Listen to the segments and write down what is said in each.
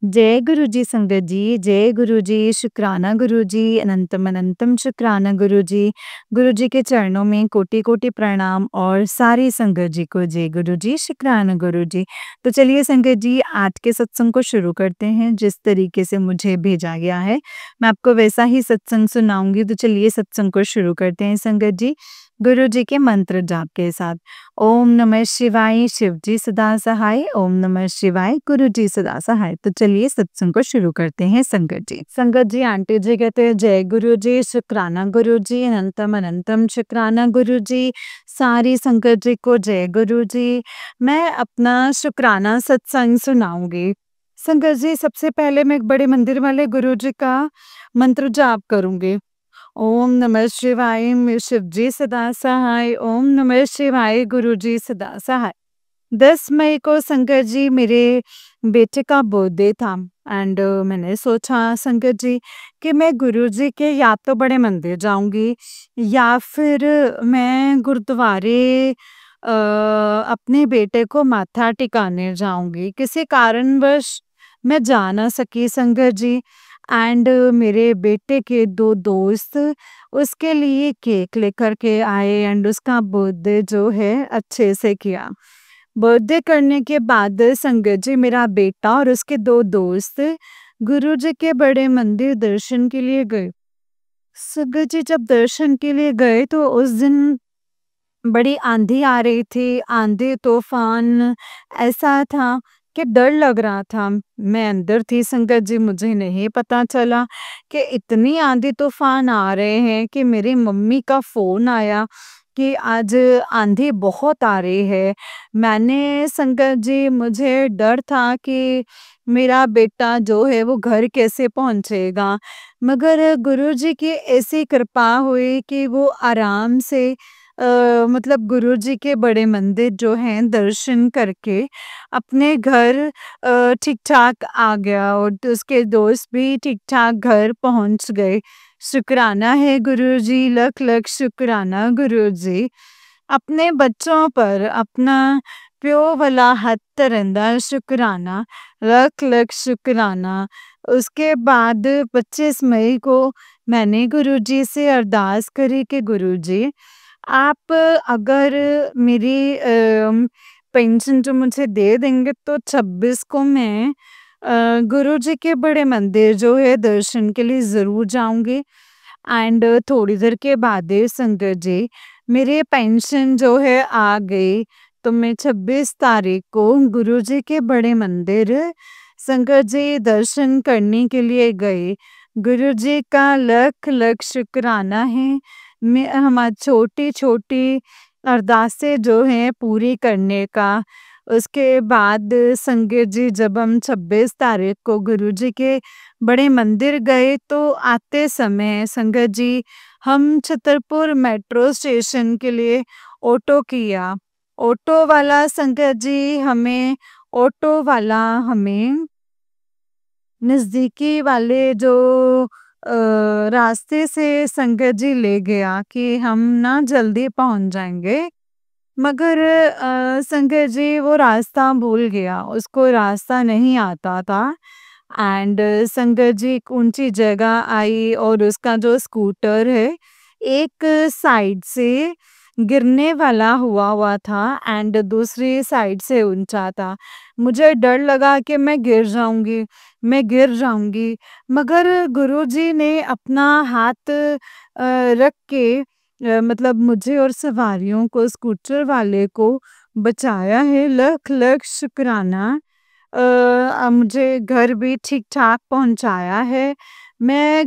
जय गुरु जी संगत जी, जय गुरु जी, शुक्राना गुरु जी, अनंतम अनंतम शुक्राना गुरु जी के चरणों में कोटि-कोटि प्रणाम और सारी संगत जी को जय गुरु जी, शुक्राना गुरु जी। तो चलिए संगत जी आज के सत्संग को शुरू करते हैं, जिस तरीके से मुझे भेजा गया है, मैं आपको वैसा ही सत्संग सुनाऊँगी, तो चलिए सत्संग को शुरू करते हैं संगत जी, गुरु जी के मंत्र जाप के साथ। ओम नमः शिवाय, शिव जी सदा सहाय, ओम नमः शिवाय, गुरु जी सदा सहाय। तो चलिए सत्संग को शुरू करते हैं संगत जी। संगत जी आंटी जी कहते हैं जय गुरु जी, शुक्राना गुरु जी, अनंतम अनंतम शुक्राना गुरु जी, सारी संगत जी को जय गुरु जी। मैं अपना शुक्राना सत्संग सुनाऊंगी। संगत जी सबसे पहले मैं एक बड़े मंदिर वाले गुरु जी का मंत्र जाप करूंगी। ओम नमः शिवाय, शिव जी सदा सहाय, ओम नमः शिवाय, गुरु जी सदा सहाय। 10 मई को संगत जी मेरे बेटे का बर्थडे था एंड मैंने सोचा संगत जी कि मैं गुरु जी के या तो बड़े मंदिर जाऊंगी या फिर मैं गुरुद्वारे अपने बेटे को माथा टिकाने जाऊंगी। किसी कारणवश मैं जा ना सकी संगत जी एंड मेरे बेटे के 2 दोस्त उसके लिए केक लेकर के आए एंड उसका बर्थडे जो है अच्छे से किया। बर्थडे करने के बाद संगत जी मेरा बेटा और उसके 2 दोस्त गुरुजी के बड़े मंदिर दर्शन के लिए गए। संगत जी जब दर्शन के लिए गए तो उस दिन बड़ी आंधी आ रही थी, आंधी तूफान ऐसा था कि डर लग रहा था। मैं अंदर थी संगत जी, मुझे नहीं पता चला कि इतनी आंधी तूफान आ रहे हैं कि मेरी मम्मी का फ़ोन आया कि आज आंधी बहुत आ रही है। मैंने संगत जी मुझे डर था कि मेरा बेटा जो है वो घर कैसे पहुँचेगा। मगर गुरुजी की ऐसी कृपा हुई कि वो आराम से मतलब गुरुजी के बड़े मंदिर जो हैं दर्शन करके अपने घर ठीक-ठाक आ गया और तो उसके दोस्त भी ठीक-ठाक घर पहुँच गए। शुक्राना है गुरुजी, लख-लख शुक्राना गुरुजी। अपने बच्चों पर अपना प्यो वाला हੱਥ ਧਰਨ ਦਾ शुक्राना, लख-लख शुक्राना। उसके बाद 25 मई को मैंने गुरुजी से अरदास करी कि गुरुजी आप अगर मेरी पेंशन जो मुझे दे देंगे तो 26 को मैं गुरुजी के बड़े मंदिर जो है दर्शन के लिए ज़रूर जाऊँगी। एंड थोड़ी देर के बाद संगत जी मेरी पेंशन जो है आ गई, तो मैं 26 तारीख को गुरुजी के बड़े मंदिर संगत जी दर्शन करने के लिए गई। गुरुजी का लख लख शुक्राना है। मैं हमारी छोटी-छोटी अरदासें जो हैं पूरी करने का। उसके बाद संगत जी जब हम 26 तारीख को गुरुजी के बड़े मंदिर गए तो आते समय संगत जी हम छतरपुर मेट्रो स्टेशन के लिए ऑटो किया। ऑटो वाला हमें नज़दीकी वाले जो रास्ते से संगत जी ले गया कि हम ना जल्दी पहुंच जाएंगे। मगर संगत जी वो रास्ता भूल गया, उसको रास्ता नहीं आता था एंड संगत जी एक ऊंची जगह आई और उसका जो स्कूटर है एक साइड से गिरने वाला हुआ था एंड दूसरी साइड से ऊंचा था। मुझे डर लगा कि मैं गिर जाऊंगी। मगर गुरुजी ने अपना हाथ रख के मतलब मुझे और सवारियों को स्कूटर वाले को बचाया है। लख लख शुक्राना। मुझे घर भी ठीक-ठाक पहुँचाया है। मैं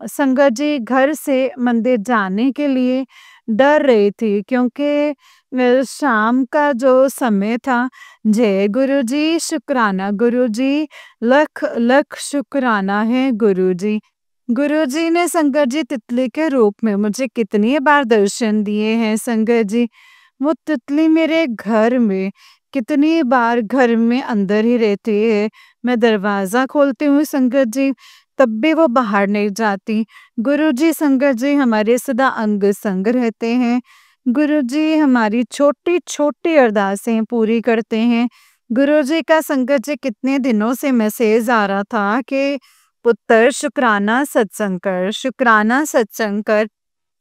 संगत जी घर से मंदिर जाने के लिए डर रही थी क्योंकि शाम का जो समय था। जय गुरुजी, शुक्राना गुरुजी, लख लख शुक्राना है गुरुजी। गुरुजी ने संगत जी तितली के रूप में मुझे कितनी बार दर्शन दिए हैं संगत जी। वो तितली मेरे घर में कितनी बार घर में अंदर ही रहती है। मैं दरवाज़ा खोलती हूँ संगत जी, तब भी वो बाहर नहीं जाती। गुरुजी संगत जी हमारे सदा अंग संग रहते हैं। गुरुजी हमारी छोटी-छोटी अरदासें पूरी करते हैं। गुरुजी का संगत जी कितने दिनों से मैसेज आ रहा था कि पुत्र शुक्राना सत्संग कर, शुक्राना सत्संग कर।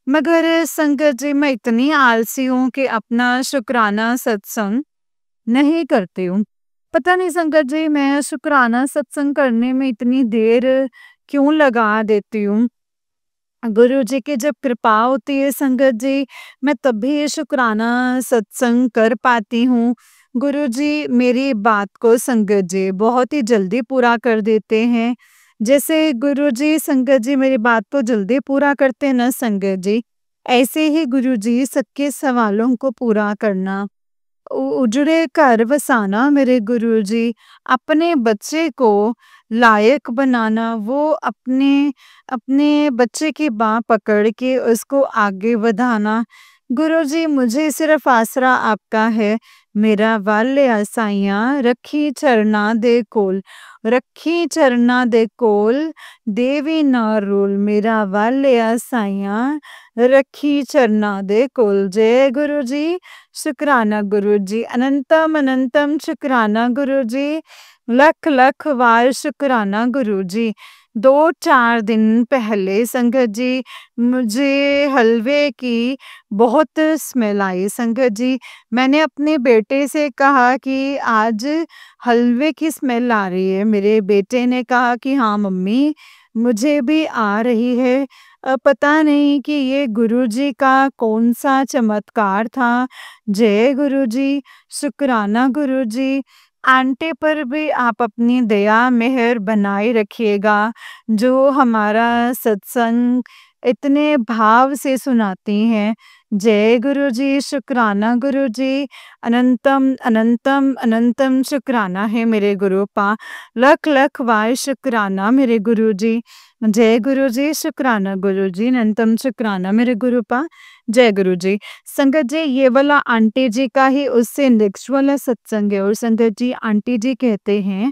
मगर संगत जी मैं इतनी आलसी हूँ कि अपना शुक्राना सत्संग नहीं करती हूँ। पता नहीं संगत जी मैं शुक्राना सत्संग करने में इतनी देर क्यों लगा देती हूँ। गुरु जी की जब कृपा होती है संगत जी, मैं तभी शुक्राना सत्संग कर पाती हूँ। गुरु जी मेरी बात को संगत जी बहुत ही जल्दी पूरा कर देते हैं। जैसे गुरु जी संगत जी मेरी बात को जल्दी पूरा करते हैं ना संगत जी, ऐसे ही गुरु जी सबके सवालों को पूरा करना। उजड़े घर बसाना मेरे गुरुजी, अपने बच्चे को लायक बनाना, वो अपने अपने बच्चे की बाँ पकड़ के उसको आगे बढ़ाना। गुरुजी मुझे सिर्फ आसरा आपका है, मेरा वाले आसाइयाँ रखी चरना दे कोल, रखी चरना दे कोल, देवी ना रोल, मेरा वाले आसाइयाँ रखी चरना दे कोल। जय गुरुजी। शुक्राना गुरुजी, अनंतम अनंतम शुक्राना गुरुजी, लख लख वार शुक्राना गुरुजी। 2-4 दिन पहले संगत जी मुझे हलवे की बहुत स्मेल आई संगत जी। मैंने अपने बेटे से कहा कि आज हलवे की स्मेल आ रही है। मेरे बेटे ने कहा कि हाँ मम्मी मुझे भी आ रही है। पता नहीं कि ये गुरुजी का कौन सा चमत्कार था। जय गुरुजी, शुक्राना गुरुजी। आंटी पर भी आप अपनी दया मेहर बनाए रखिएगा, जो हमारा सत्संग इतने भाव से सुनाती हैं। जय गुरुजी, शुक्राना गुरुजी, अनंतम अनंतम अनंतम शुक्राना है मेरे गुरुपा, लख लख वार शुक्राना मेरे गुरुजी। जय गुरुजी, शुक्राना गुरुजी, अनंतम शुक्राना मेरे गुरुपा। जय गुरुजी। संगत जी ये वाला आंटी जी का ही उससे नेक्स्ट वाला सत्संग है और संगत जी आंटी जी कहते हैं,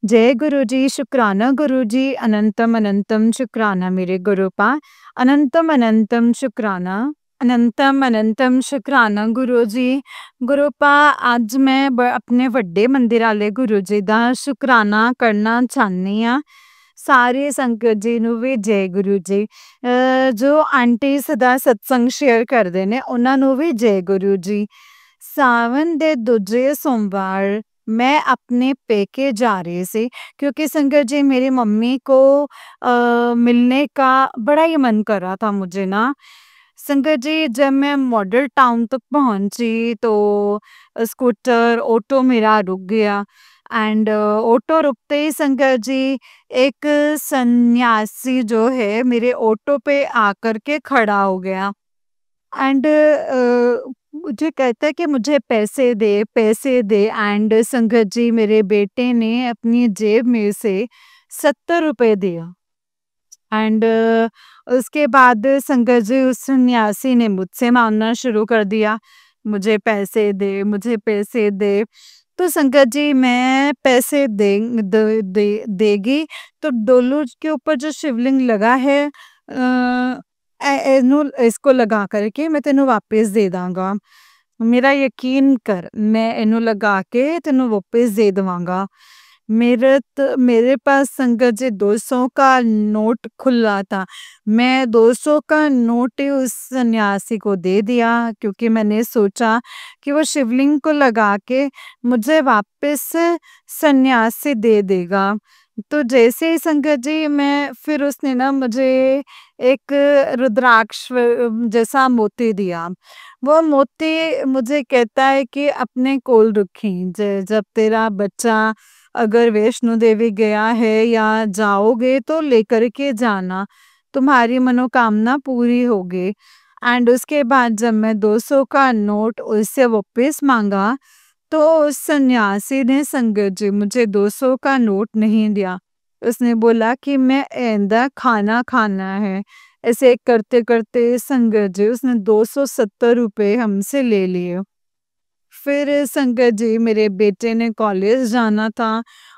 जय गुरुजी, शुक्राना गुरुजी, अनंतम अनंतम शुक्राना मेरे गुरुपा, अनंतम अनंतम शुक्राना, अनंतम अनंतम शुक्राना गुरुजी। गुरुपा आज मैं अपने ਵੱਡੇ ਮੰਦਿਰ ਵਾਲੇ ਗੁਰੂ ਜੀ ਦਾ ਸ਼ੁਕਰਾਨਾ ਕਰਨਾ ਚਾਹਨੀ ਆ। ਸਾਰੇ ਸੰਗਤ ਜੀ ਨੂੰ ਵੀ ਜੈ ਗੁਰੂ ਜੀ। ਜੋ ਆਂਟੀ ਸਦਾ ਸਤਸੰਗ ਸ਼ੇਅਰ ਕਰਦੇ ਨੇ ਉਹਨਾਂ ਨੂੰ ਵੀ ਜੈ ਗੁਰੂ ਜੀ। सावन दे दूजे सोमवार मैं अपने पेके जा रही सी, क्योंकि संगत जी मेरी मम्मी को मिलने का बड़ा ही मन कर रहा था मुझे ना। संगत जी जब मैं मॉडल टाउन तक पहुंची तो स्कूटर ऑटो मेरा रुक गया। एंड ऑटो रुकते ही संगत जी एक सन्यासी जो है मेरे ऑटो पे आकर के खड़ा हो गया। एंड मुझे कहता है कि मुझे पैसे दे। एंड संगत जी मेरे बेटे ने अपनी जेब में से 70 रुपए दिया। एंड उसके बाद संगत जी उस सन्यासी ने मुझसे मांगना शुरू कर दिया, मुझे पैसे दे, मुझे पैसे दे। तो संगत जी मैं पैसे देगी तो डोलू के ऊपर जो शिवलिंग लगा है इसको लगा करके मैं तेनों वापस दे दांगा। मेरा यकीन कर, मैं इन्हों लगा के तेनों वापस दे दवांगा। मेरे पास संगत जी 200 का नोट खुला था। मैं 200 का नोट ही उस सन्यासी को दे दिया, क्योंकि मैंने सोचा कि वो शिवलिंग को लगा के मुझे वापस सन्यासी दे देगा। तो जैसे ही संगत जी मैं फिर उसने ना मुझे एक रुद्राक्ष जैसा मोती दिया। वो मोती मुझे कहता है कि अपने कोल रखी, जब तेरा बच्चा अगर वैष्णो देवी गया है या जाओगे तो लेकर के जाना, तुम्हारी मनोकामना पूरी होगी। एंड उसके बाद जब मैं 200 का नोट उससे वापस मांगा तो उस सन्यासी ने संगत जी मुझे 200 का नोट नहीं दिया। उसने बोला कि मैं ऐंदा खाना खाना है। ऐसे करते करते संगत जी उसने 270 रुपए हमसे ले लिए। फिर संगत जी मेरे बेटे ने कॉलेज जाना था।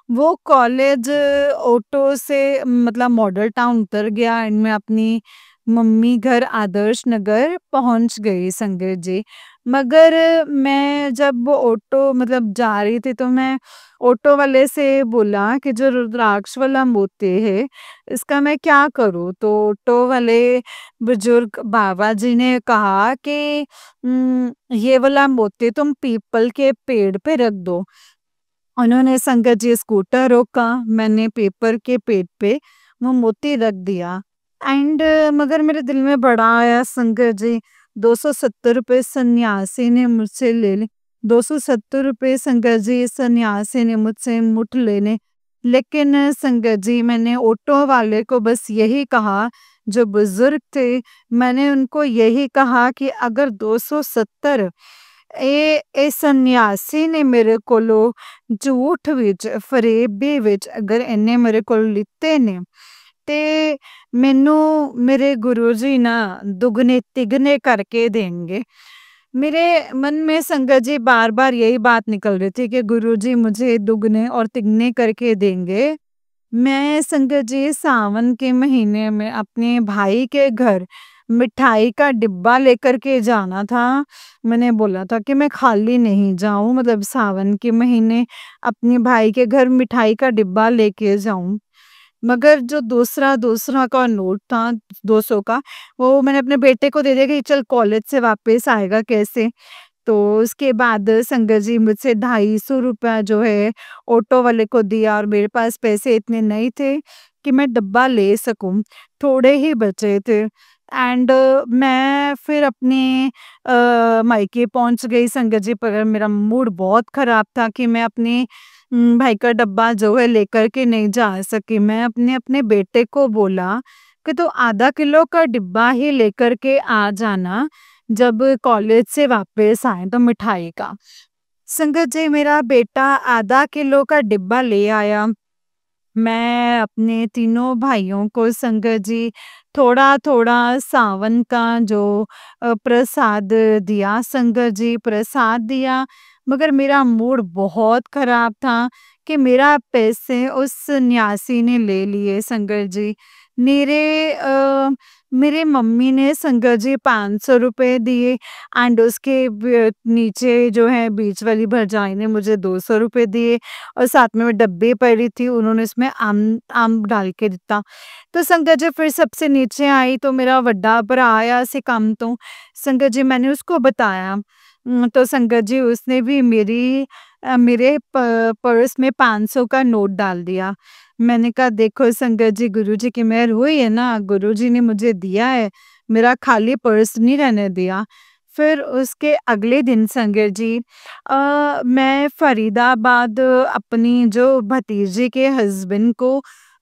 वो कॉलेज ऑटो से मतलब मॉडल टाउन उतर गया एंड मैं अपनी मम्मी घर आदर्श नगर पहुंच गई संगत जी। मगर मैं जब वो ऑटो मतलब जा रही थी तो मैं ऑटो वाले से बोला कि जो रुद्राक्ष वाला मोती है इसका मैं क्या करूँ? तो ऑटो वाले बुजुर्ग बाबा जी ने कहा कि ये वाला मोती तुम पीपल के पेड़ पे रख दो। उन्होंने संगत जी स्कूटर रोका, मैंने पेपर के पेड़ पे वो मोती रख दिया। एंड मगर मेरे दिल में बड़ा आया संगत जी, 270 रुपए सन्यासी ने मुझसे ले ली। 270 रुपए संगत जी सन्यासी ने मुझसे मुठ लेने। लेकिन संगत जी मैंने ऑटो वाले को बस यही कहा, जो बुजुर्ग थे, मैंने उनको यही कहा कि अगर 270 ਇਹ ਸੰਨਿਆਸੀ ਨੇ ਮੇਰੇ ਕੋਲੋਂ ਝੂਠ ਵਿੱਚ ਫਰੇਬੀ ਵਿੱਚ ਅਗਰ ਇਹਨੇ ਮੇਰੇ ਕੋਲ ਲਿੱਤੇ ਨੇ ਤੇ ਮੈਨੂੰ मेरे गुरुजी ना दुगने तिगने करके देंगे। मेरे मन में संगत जी बार बार यही बात निकल रही थी कि गुरुजी मुझे दुगने और तिगने करके देंगे। मैं संगत जी सावन के महीने में अपने भाई के घर मिठाई का डिब्बा लेकर के जाना था। मैंने बोला था कि मैं खाली नहीं जाऊं, मतलब सावन के महीने अपने भाई के घर मिठाई का डिब्बा लेके जाऊं। मगर जो दूसरा दूसरा का नोट था 200 का, वो मैंने अपने बेटे को दे दिया कि चल कॉलेज से वापस आएगा कैसे। तो उसके बाद संगत जी मुझसे 250 रुपया जो है ऑटो वाले को दिया और मेरे पास पैसे इतने नहीं थे कि मैं डब्बा ले सकूं, थोड़े ही बचे थे। एंड मैं फिर अपने मायके पहुंच गई संगत जी, पर मेरा मूड बहुत खराब था कि मैं अपने भाई का डब्बा जो है लेकर के नहीं जा सकी। मैं अपने अपने बेटे को बोला कि तो आधा किलो का डिब्बा ही लेकर के आ जाना जब कॉलेज से वापस आए तो मिठाई का। संगत जी मेरा बेटा आधा किलो का डिब्बा ले आया। मैं अपने तीनों भाइयों को संगत जी थोड़ा-थोड़ा सावन का जो प्रसाद दिया, संगत जी प्रसाद दिया। मगर मेरा मूड बहुत खराब था कि मेरा पैसे उस सन्यासी ने ले लिए संगत जी। मेरे मम्मी ने संगत जी 500 रुपए दिए एंड उसके नीचे जो है बीच वाली भरजाई ने मुझे 200 रुपए दिए और साथ में डब्बे पड़ी थी, उन्होंने इसमें आम आम डाल के दिता। तो संगत जी फिर सबसे नीचे आई तो मेरा वड्डा भरा आया से काम तो संगत जी मैंने उसको बताया। तो संगत जी उसने भी मेरे पर्स में 500 का नोट डाल दिया। मैंने कहा देखो संगत जी, गुरुजी की मेहर हुई है ना, गुरुजी ने मुझे दिया है, मेरा खाली पर्स नहीं रहने दिया। फिर उसके अगले दिन संगत जी मैं फरीदाबाद अपनी जो भतीजी के हस्बैंड को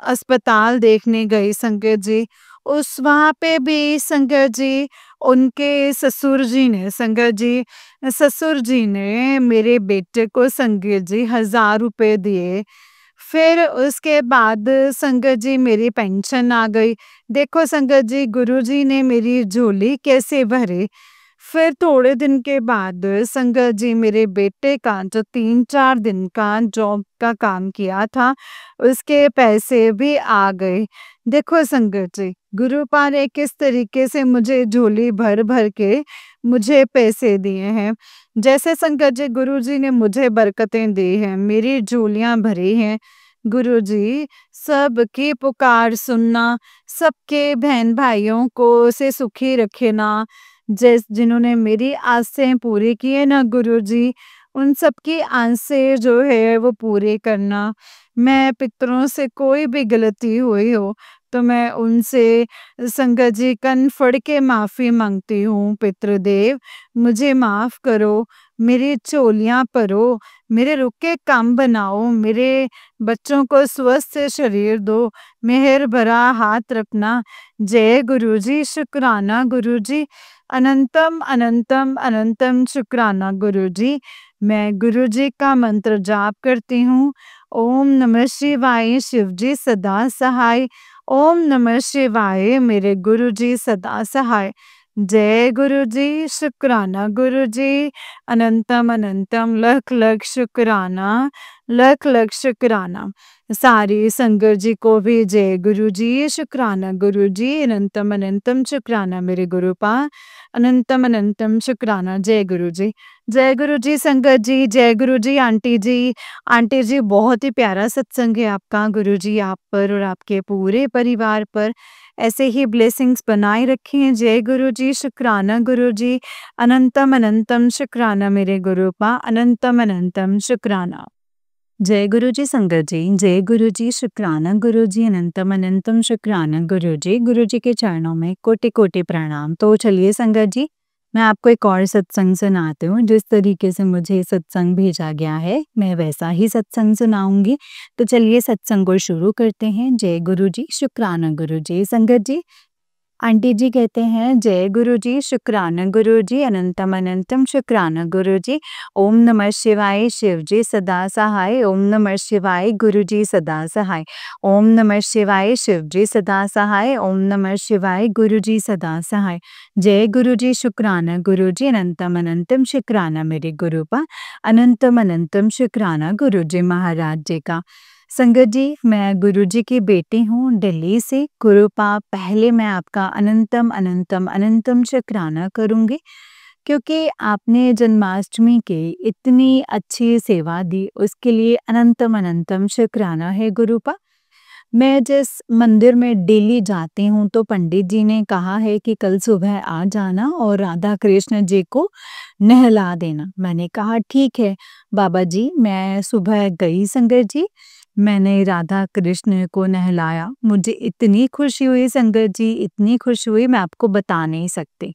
अस्पताल देखने गई संगत जी। उस वहाँ पे भी संगत जी उनके ससुर जी ने मेरे बेटे को संगत जी 1000 रुपए दिए। फिर उसके बाद संगत जी मेरी पेंशन आ गई। देखो संगत जी गुरुजी ने मेरी झोली कैसे भरी। फिर थोड़े दिन के बाद संगत जी मेरे बेटे का जो 3-4 दिन का जॉब का काम किया था, उसके पैसे भी आ गए। देखो संगत जी, गुरुपा ने किस तरीके से मुझे झोली भर-भर के मुझे पैसे दिए हैं। जैसे संगत जी गुरुजी ने मुझे बरकतें दी हैं, मेरी झोलियाँ भरी हैं। गुरुजी सबकी पुकार सुनना, सबके बहन-भाइयों को से सुखी रखे ना। जिन्होंने मेरी आसें पूरी की है ना गुरुजी, उन सबकी आसें जो है वो पूरी करना। मैं पितरों से कोई भी गलती हुई हो तो मैं उनसे संगत जी कन फड़ के माफ़ी माँगती हूँ। पितृदेव मुझे माफ़ करो, मेरी झोलियाँ भरो, मेरे रुके काम बनाओ, मेरे बच्चों को स्वस्थ शरीर दो, मेहर भरा हाथ रखना। जय गुरुजी, शुक्राना गुरुजी, अनंतम अनंतम अनंतम शुक्राना गुरुजी। मैं गुरुजी का मंत्र जाप करती हूँ। ओम नमः शिवाय, शिवजी सदा सहाय। ओम नमः शिवाय, मेरे गुरुजी सदा सहाय। जय गुरु जी, शुक्राना गुरु जी, अनंतम अनंतम लख लख शुक्राना, लख लख शुक्राना। सारी संगत जी को भी जय गुरु जी, शुक्राना गुरु जी, अनंतम अनंतम शुक्राना मेरे गुरुपा, अनंतम अनंतम शुक्राना। जय गुरु जी, जय गुरु जी संगत जी, जय गुरु जी आंटी जी। आंटी जी बहुत ही प्यारा सत्संग है आपका, गुरु जी आप पर और आपके पूरे परिवार पर ऐसे ही ब्लेसिंग्स बनाए रखें। जय गुरु जी, शुक्राना गुरु जी, अनंतम अनंतम शुक्राना मेरे गुरुपा, अनंतम अनंतम शुक्राना। जय गुरु जी संगत जी, जय गुरु जी, शुक्राना गुरु जी, अनंतम अनंतम शुक्राना गुरु जी के चरणों में कोटि कोटि प्रणाम। तो चलिए संगत जी, मैं आपको एक और सत्संग सुनाती हूँ। जिस तरीके से मुझे सत्संग भेजा गया है मैं वैसा ही सत्संग सुनाऊंगी। तो चलिए सत्संग को शुरू करते हैं। जय गुरु जी, शुक्राना गुरु जी। संगत जी, आंटी जी कहते हैं जय गुरु जी, शुक्राना गुरु जी, अनंतम अनंतम शुक्राना गुरु जी। ओम नमः शिवाय, शिव जी सदा सहाय। ओम नमः शिवाय, गुरु जी सदा सहाय। ओम नमः शिवाय, शिव जी सदा सहाय। ओम नमः शिवाय, गुरु जी सदा सहाय। जय गुरु जी, शुक्राना गुरु जी, अनंतम अनंतम शुक्राना मेरे गुरुपा, अनंतम अनंतम शुक्राना गुरु जी महाराज जी का। संगत जी, मैं गुरुजी की बेटी हूँ दिल्ली से। गुरुपा, पहले मैं आपका अनंतम अनंतम अनंतम शुक्राना करूँगी क्योंकि आपने जन्माष्टमी की इतनी अच्छी सेवा दी, उसके लिए अनंतम अनंतम शुक्राना है गुरुपा। मैं जिस मंदिर में डेली जाती हूँ तो पंडित जी ने कहा है कि कल सुबह आ जाना और राधा कृष्ण जी को नहला देना। मैंने कहा ठीक है बाबा जी, मैं सुबह गई संगत जी, मैंने राधा कृष्ण को नहलाया। मुझे इतनी खुशी हुई संगत जी, इतनी खुशी हुई मैं आपको बता नहीं सकती।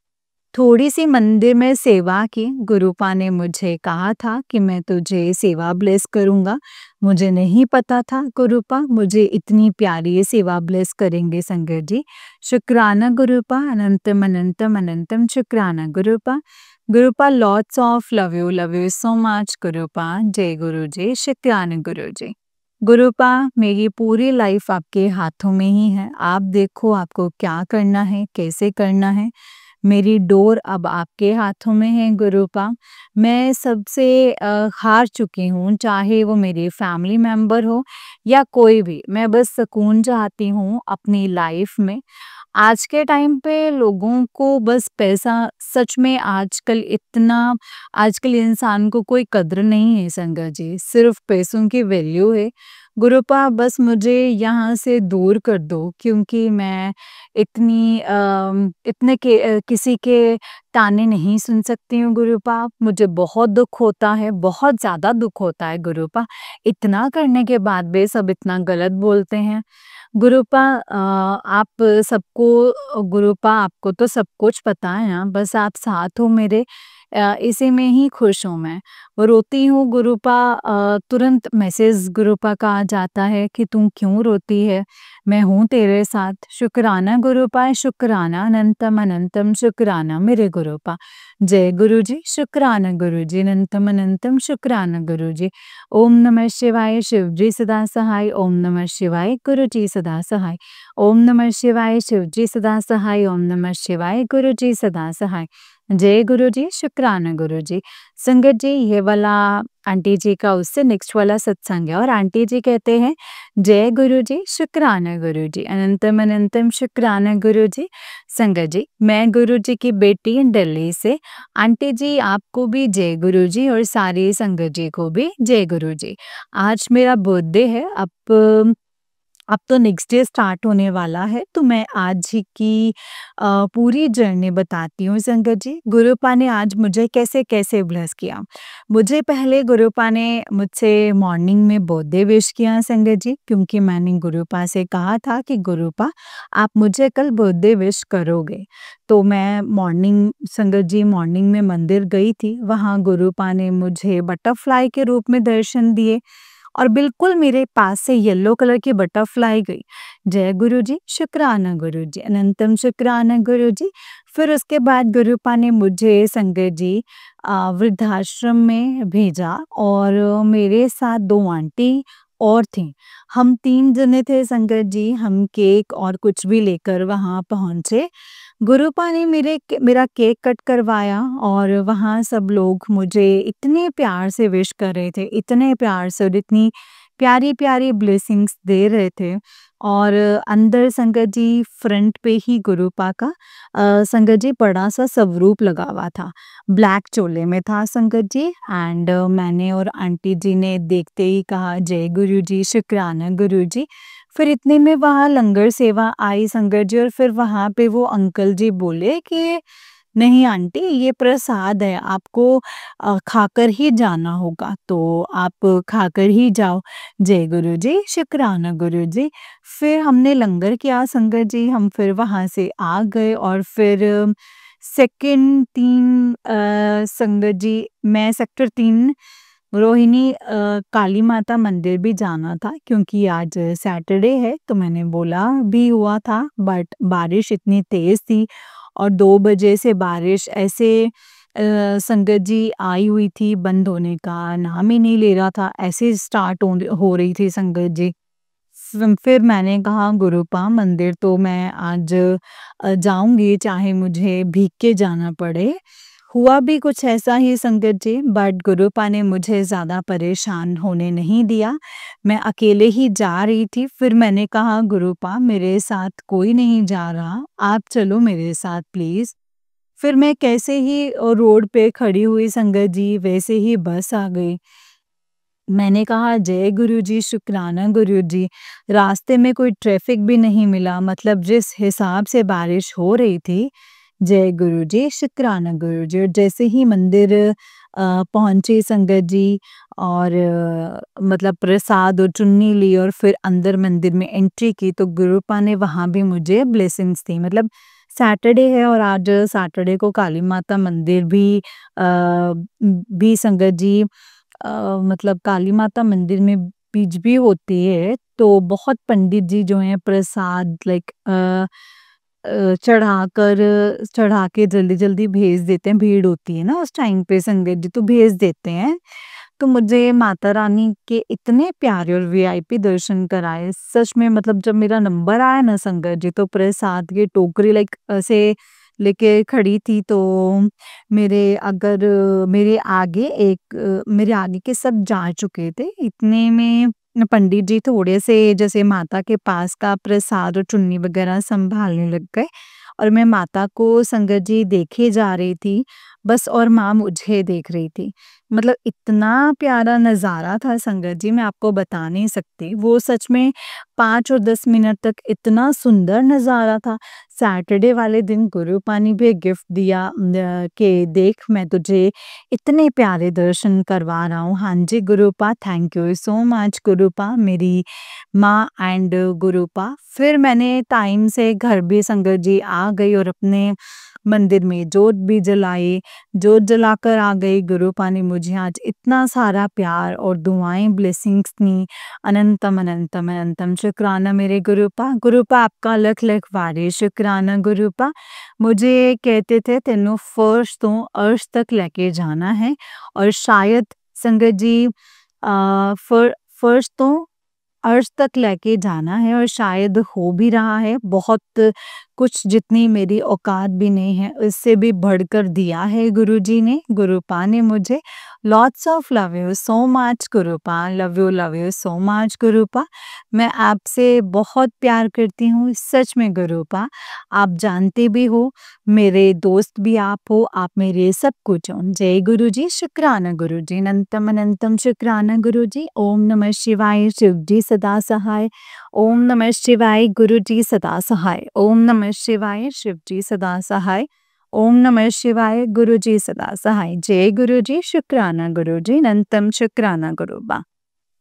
थोड़ी-सी मंदिर में सेवा की, गुरुपा ने मुझे कहा था कि मैं तुझे सेवा ब्लेस करूँगा। मुझे नहीं पता था गुरुपा मुझे इतनी प्यारी सेवा ब्लेस करेंगे संगत जी। शुक्राना गुरुपा, अनंतम अनंतम अनंतम शुक्राना गुरुपा। गुरुपा lots of love you so much गुरुपा। जय गुरु जी, शुक्राना गुरु जी। गुरुपा, मेरी पूरी लाइफ आपके हाथों में ही है। आप देखो आपको क्या करना है, कैसे करना है। मेरी डोर अब आपके हाथों में है गुरुपा। मैं सबसे हार चुकी हूँ, चाहे वो मेरे फैमिली मेंबर हो या कोई भी। मैं बस सुकून चाहती हूँ अपनी लाइफ में। आज के टाइम पे लोगों को बस पैसा, सच में आजकल इंसान को कोई कद्र नहीं है संगत जी, सिर्फ पैसों की वैल्यू है। गुरुपा, बस मुझे यहाँ से दूर कर दो क्योंकि मैं किसी के ताने नहीं सुन सकती हूँ गुरुपा। मुझे बहुत दुख होता है, बहुत ज़्यादा दुख होता है गुरुपा। इतना करने के बाद भी सब इतना गलत बोलते हैं। गुरुपा, आप सबको गुरुपा आपको तो सब कुछ पता है ना, बस आप साथ हो मेरे, इसी में ही खुश हूँ मैं। वो रोती हूँ गुरुपा, तुरंत मैसेज गुरुपा का आ जाता है कि तुम क्यों रोती है, मैं हूँ तेरे साथ। शुक्राना गुरुपा, शुक्राना, अनंतम अनंतम शुक्राना मेरे गुरुपा। जय गुरु जी, शुक्राना गुरु जी, अनंतम अनंतम शुक्राना गुरु जी। ओम नमः शिवाय, शिव जी सदा सहाय। ओम नमः शिवाय, गुरु जी सदा सहाय। ओम नमः शिवाय, शिव जी सदा सहाय। ओम नमः शिवाय, गुरु जी सदा सहाय। जय गुरु जी, शुक्राना गुरु जी। संगत जी, ये वाला आंटी जी का उससे नेक्स्ट वाला सत्संग है और आंटी जी कहते हैं जय गुरु जी, शुक्राना गुरु जी, अनंतम अनंतम शुक्राना गुरु जी। संगत जी, मैं गुरु जी की बेटी दिल्ली से। आंटी जी, आपको भी जय गुरु जी और सारी संगत जी को भी जय गुरु जी। आज मेरा बर्थडे है। अब तो नेक्स्ट डे स्टार्ट होने वाला है, तो मैं आज ही की पूरी जर्नी बताती हूँ संगत जी। गुरुपा ने आज मुझे कैसे-कैसे ब्लेस किया। मुझे पहले गुरुपा ने मुझसे मॉर्निंग में बर्थडे विश किया संगत जी, क्योंकि मैंने गुरुपा से कहा था कि गुरुपा आप मुझे कल बर्थडे विश करोगे। तो मैं मॉर्निंग में मंदिर गई थी, वहाँ गुरुपा ने मुझे बटरफ्लाई के रूप में दर्शन दिए और बिल्कुल मेरे पास से येलो कलर की बटरफ्लाई गई। जय गुरु जी, शुक्राना गुरु जी, अनंतम शुक्राना गुरु जी। फिर उसके बाद गुरुपा ने मुझे संगत जी वृद्धाश्रम में भेजा और मेरे साथ 2 आंटी और थे। हम 3 जने थे संगत जी, हम केक और कुछ भी लेकर वहाँ पहुँचे। गुरुपा ने मेरा केक कट करवाया और वहाँ सब लोग मुझे इतने प्यार से विश कर रहे थे, इतने प्यार से और इतनी प्यारी-प्यारी ब्लेसिंग्स दे रहे थे। और अंदर संगत जी फ्रंट पे ही गुरुपा का संगत जी बड़ा-सा स्वरूप लगा हुआ था। ब्लैक चोले में था संगत जी एंड मैंने और आंटी जी ने देखते ही कहा जय गुरु जी, शुक्राना गुरु जी। फिर इतने में वहाँ लंगर सेवा आई संगत जी और फिर वहाँ पे वो अंकल जी बोले कि नहीं आंटी ये प्रसाद है, आपको खाकर ही जाना होगा, तो आप खाकर ही जाओ। जय गुरु जी, शुक्राना गुरु जी। फिर हमने लंगर किया संगत जी, हम फिर वहाँ से आ गए और फिर सेकंड 3 संगत जी मैं सेक्टर 3 रोहिणी काली माता मंदिर भी जाना था क्योंकि आज सैटरडे है तो मैंने बोला भी हुआ था बट बारिश इतनी तेज़ थी और 2 बजे से बारिश ऐसे संगत जी आई हुई थी, बंद होने का नाम ही नहीं ले रहा था, ऐसे स्टार्ट हो रही थी संगत जी। फिर मैंने कहा गुरुपा मंदिर तो मैं आज जाऊँगी चाहे मुझे भीग के जाना पड़े। हुआ भी कुछ ऐसा ही संगत जी बट गुरुपा ने मुझे ज़्यादा परेशान होने नहीं दिया। मैं अकेले ही जा रही थी फिर मैंने कहा गुरुपा मेरे साथ कोई नहीं जा रहा, आप चलो मेरे साथ प्लीज़। फिर मैं कैसे ही रोड पे खड़ी हुई संगत जी वैसे ही बस आ गई। मैंने कहा जय गुरुजी, शुक्राना गुरुजी। रास्ते में कोई ट्रैफिक भी नहीं मिला मतलब जिस हिसाब से बारिश हो रही थी, जय गुरुजी, शुक्राना गुरुजी। और जैसे ही मंदिर पहुँची संगत जी और मतलब प्रसाद और चुन्नी ली और फिर अंदर मंदिर में एंट्री की तो गुरुपा ने वहाँ भी मुझे ब्लेसिंग्स दी। मतलब सैटरडे है और आज सैटरडे को काली माता मंदिर भी संगत जी मतलब काली माता मंदिर में बीच भी होती है, तो बहुत पंडित जी जो हैं प्रसाद लाइक चढ़ा के जल्दी-जल्दी भेज देते हैं, भीड़ होती है ना उस टाइम पे संगत जी तो भेज देते हैं। तो मुझे माता रानी के इतने प्यारे और वीआईपी दर्शन कराए, सच में मतलब जब मेरा नंबर आया ना संगत जी तो प्रसाद की टोकरी लाइक ऐसे लेके खड़ी थी तो मेरे आगे के सब जा चुके थे। इतने में पंडित जी थोड़े से जैसे माता के पास का प्रसाद और चुन्नी वगैरह सँभालने लग गए और मैं माता को संगत जी देखे जा रही थी, बस और माँ मुझे देख रही थी। मतलब इतना प्यारा नज़ारा था संगत जी मैं आपको बता नहीं सकती। वो सच में 5 और 10 मिनट तक इतना सुंदर नज़ारा था। सैटरडे वाले दिन गुरुपा ने भी गिफ्ट दिया कि देख मैं तुझे इतने प्यारे दर्शन करवा रहा हूँ। हाँ जी गुरुपा, थैंक यू सो मच गुरुपा, मेरी माँ एंड गुरुपा। फिर मैंने टाइम से घर भी संगत जी आ गई और अपने मंदिर में जोत भी जलाई, जोत जलाकर आ गई। गुरुपा ने मुझे आज इतना सारा प्यार और दुआएँ ब्लेसिंग्स दी। अनंतम, अनंतम, अनंतम शुक्राना मेरे गुरुपा। गुरुपा आपका लख-लख वारे शुक्राना गुरुपा। मुझे कहते थे तेनू फर्स्ट तो अर्श तक लेके जाना है और शायद संगत जी फर्स्ट तो अर्श तक लेके जाना है और शायद हो भी रहा है। बहुत कुछ जितनी मेरी औकात भी नहीं है, उससे भी बढ़कर दिया है गुरुजी ने, गुरुपा ने मुझे। Lots of love you so much गुरुपा, लव यू सो मच गुरुपा। मैं आपसे बहुत प्यार करती हूँ, सच में गुरुपा। आप जानते भी हो, मेरे दोस्त भी आप हो, आप मेरे सब कुछ हो। जय गुरुजी, शुक्राना गुरुजी, अनंतम अनंतम शुक्राना गुरुजी। ओम नमः शिवाय, शिव जी सदा सहाय। ओम नमः शिवाय, गुरु जी सदा सहाय। ओम नमः शिवाय, शिव जी सदा सहाय। ओम नमः शिवाय, गुरु जी सदा सहाय। जय गुरु जी, शुक्राना गुरु जी, अनंतम शुक्राना गुरुबा।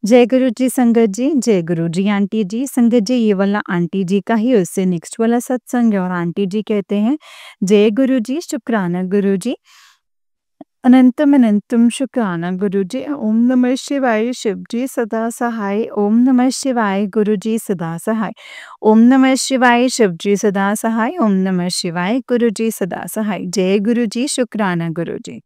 जय गुरु जी संगत जी, जय गुरु जी आंटी जी। संगत जी ये वाला आंटी जी का ही उससे नेक्स्ट वाला सत्संग है और आंटी जी कहते हैं जय गुरु जी, शुक्राना गुरु जी, अनंतम अनंतम शुक्राना गुरुजी। ओम नमः शिवाय, शिव जी सदा सहाय। ओम नमः शिवाय, गुरु जी सदा सहाय। ओम नमः शिवाय, शिव जी सदा सहाय। ओम नमः शिवाय, गुरु जी सदा सहाय। जय गुरु जी, शुक्राना गुरु जी।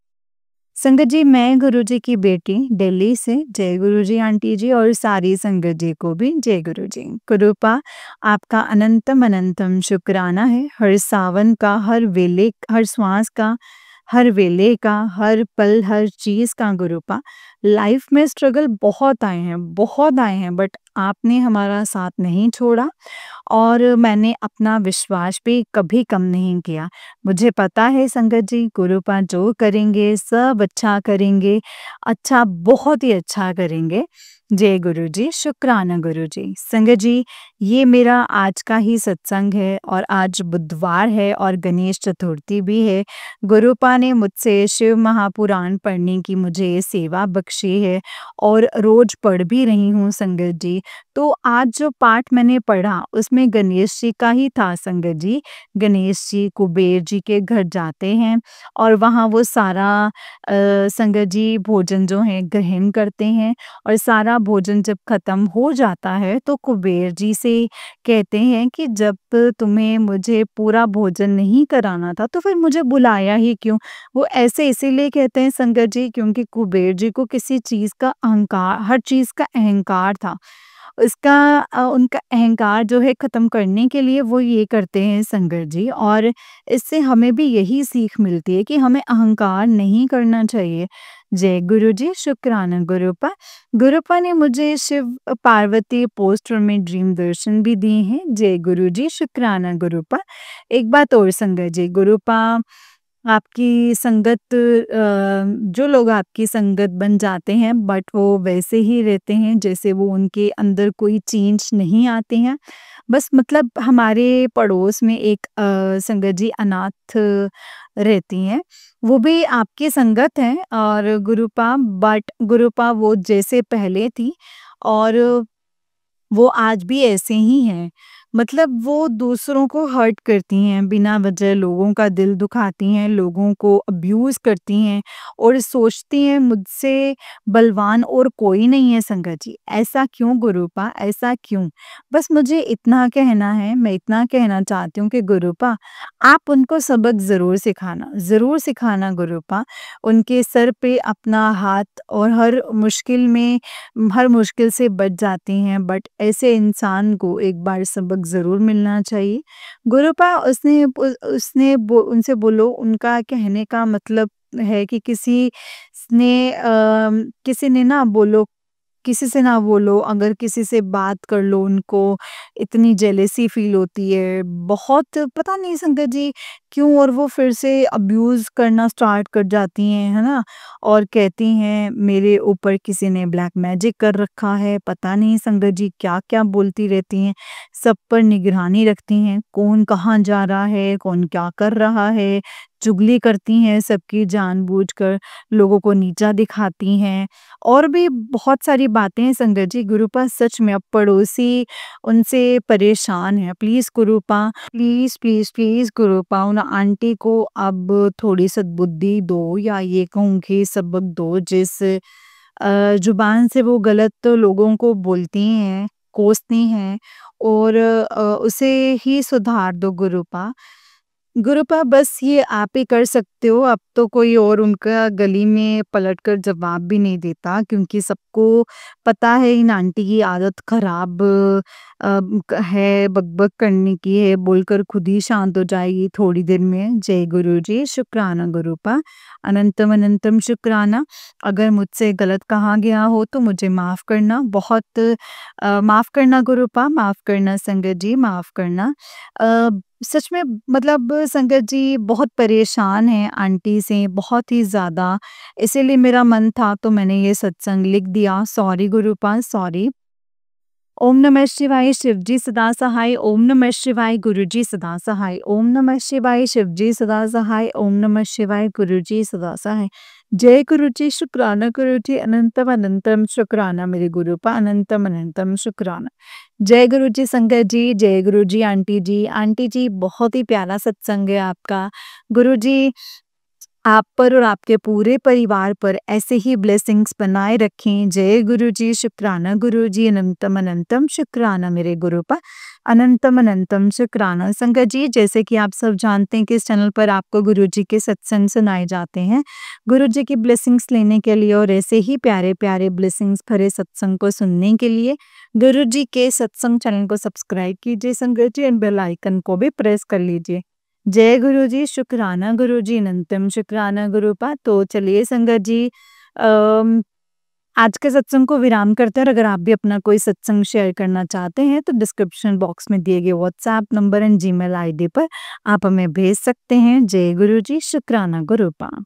संगत जी, मैं गुरुजी की बेटी दिल्ली से, जय गुरुजी आंटी जी और सारी संगत जी को भी जय गुरुजी। गुरुपा आपका अनंतम अनंतम शुक्राना है, हर सावन का, हर वेले, हर श्वास का, हर वेले का, हर पल, हर चीज़ का गुरुपा। लाइफ में स्ट्रगल बहुत आए हैं, बट आपने हमारा साथ नहीं छोड़ा और मैंने अपना विश्वास भी कभी कम नहीं किया। मुझे पता है संगत जी, गुरुपा जो करेंगे सब अच्छा करेंगे, अच्छा बहुत ही अच्छा करेंगे। जय गुरु जी, शुक्राना गुरु जी। संगत जी, ये मेरा आज का ही सत्संग है और आज बुधवार है और गणेश चतुर्थी भी है। गुरुपा ने मुझसे शिव महापुराण पढ़ने की मुझे ये सेवा बख्शी है और रोज पढ़ भी रही हूँ संगत जी। तो आज जो पाठ मैंने पढ़ा उसमें गणेश जी का ही था संगत जी। गणेश जी कुबेर जी के घर जाते हैं और वहाँ वो सारा संगत जी भोजन जो है ग्रहण करते हैं और सारा भोजन जब खत्म हो जाता है तो कुबेर जी से कहते हैं कि जब तुम्हें मुझे पूरा भोजन नहीं कराना था तो फिर मुझे बुलाया ही क्यों? वो ऐसे इसीलिए कहते हैं संगत जी क्योंकि कुबेर जी को किसी चीज़ का अहंकार, हर चीज़ का अहंकार था। उसका उनका अहंकार जो है ख़त्म करने के लिए वो ये करते हैं संगत जी और इससे हमें भी यही सीख मिलती है कि हमें अहंकार नहीं करना चाहिए। जय गुरु जी, शुक्राना गुरुपा। गुरुपा ने मुझे शिव पार्वती पोस्टर में ड्रीम दर्शन भी दिए हैं। जय गुरु जी, शुक्राना गुरुपा। एक बात और संगत जी, गुरुपा आपकी संगत जो लोग आपकी संगत बन जाते हैं बट वो वैसे ही रहते हैं जैसे वो उनके अंदर कोई चेंज नहीं आते हैं। बस मतलब हमारे पड़ोस में एक संगत जी अनाथ रहती हैं। वो भी आपकी संगत हैं और गुरुपा बट गुरुपा वो जैसे पहले थी और वो आज भी ऐसे ही हैं। मतलब वो दूसरों को हर्ट करती हैं, बिना वजह लोगों का दिल दुखाती हैं, लोगों को अब्यूज़ करती हैं और सोचती हैं मुझसे बलवान और कोई नहीं है संगत जी। ऐसा क्यों गुरुपा, ऐसा क्यों? बस मुझे इतना कहना है, मैं इतना कहना चाहती हूँ कि गुरुपा आप उनको सबक ज़रूर सिखाना गुरुपा। उनके सर पे अपना हाथ और हर मुश्किल से बच जाती हैं बट ऐसे इंसान को एक बार सबक ज़रूर मिलना चाहिए। गुरुपा उनसे बोलो उनका कहने का मतलब है कि किसी ने ना बोलो किसी से ना बोलो, अगर किसी से बात कर लो उनको इतनी जेलेसी फ़ील होती है, बहुत पता नहीं संगत जी क्यों और वो फिर से अब्यूज़ करना स्टार्ट कर जाती हैं, है ना? और कहती हैं मेरे ऊपर किसी ने ब्लैक मैजिक कर रखा है, पता नहीं संगत जी क्या-क्या बोलती रहती हैं, सब पर निगरानी रखती हैं, कौन कहाँ जा रहा है, कौन क्या कर रहा है, चुगली करती हैं सबकी जानबूझकर, लोगों को नीचा दिखाती हैं। और भी बहुत सारी बातें हैं संगत जी, गुरुपा सच में अब पड़ोसी उनसे परेशान है। प्लीज़ गुरुपा, प्लीज़ गुरुपा उन आंटी को अब थोड़ी सद्बुद्धि दो या ये कहूँ कि सबक दो जिस ज़ुबान से वो गलत लोगों को बोलती हैं, कोसती हैं और उसे ही सुधार दो गुरुपा। गुरुपा बस ये आप ही कर सकते हो, अब तो कोई और उनका गली में पलटकर जवाब भी नहीं देता क्योंकि सबको पता है इन आंटी की आदत खराब है, बक-बक करने की है, बोलकर खुद ही शांत हो जाएगी थोड़ी देर में। जय गुरु जी, शुक्राना गुरुपा, अनंतम अनंतम शुक्राना। अगर मुझसे गलत कहा गया हो तो मुझे माफ़ करना, माफ़ करना गुरुपा, माफ़ करना संगत जी, माफ़ करना। अ, सच में मतलब संगत जी बहुत परेशान हैं आंटी से, बहुत ही ज़्यादा, इसीलिए मेरा मन था तो मैंने ये सत्संग लिख दिया। Sorry गुरुपा, sorry. ओम नमः शिवाय शिवजी सदा सहाय, ओम नमः शिवाय गुरुजी सदा सहाय, ओम नमः शिवाय शिवजी सदा सहाय, ओम नमः शिवाय गुरुजी सदा सहाय। जय गुरुजी, शुक्राना गुरुजी, अनंतम अनंतम शुक्राना मेरे गुरुपा, अनंतम अनंतम शुक्राना। जय गुरुजी संगत जी, जय गुरुजी आंटी जी। आंटी जी बहुत ही प्यारा सत्संग है आपका। गुरुजी आप पर और आपके पूरे परिवार पर ऐसे ही ब्लेसिंग्स बनाए रखें। जय गुरु जी, शुक्राना गुरु जी, अनंतम अनंतम शुक्राना मेरे गुरु पर, अनंतम अनंतम शुक्राना। संगत जी, जैसे कि आप सब जानते हैं कि इस चैनल पर आपको गुरु जी के सत्संग सुनाए जाते हैं। गुरु जी की ब्लेसिंग्स लेने के लिए और ऐसे ही प्यारे-प्यारे ब्लेसिंग्स भरे सत्संग को सुनने के लिए गुरु जी के सत्संग चैनल को सब्सक्राइब कीजिए संगत जी, एंड बेल आइकन को भी प्रेस कर लीजिए। जय गुरु जी, शुक्राना गुरु जी, अनंतम शुक्राना गुरु पा। तो चलिए संगत जी, अम, आज के सत्संग को विराम करते हैं, और अगर आप भी अपना कोई सत्संग शेयर करना चाहते हैं तो डिस्क्रिप्शन बॉक्स में दिए गए WhatsApp number and Gmail ID पर आप हमें भेज सकते हैं। जय गुरु जी, शुक्राना गुरु पा।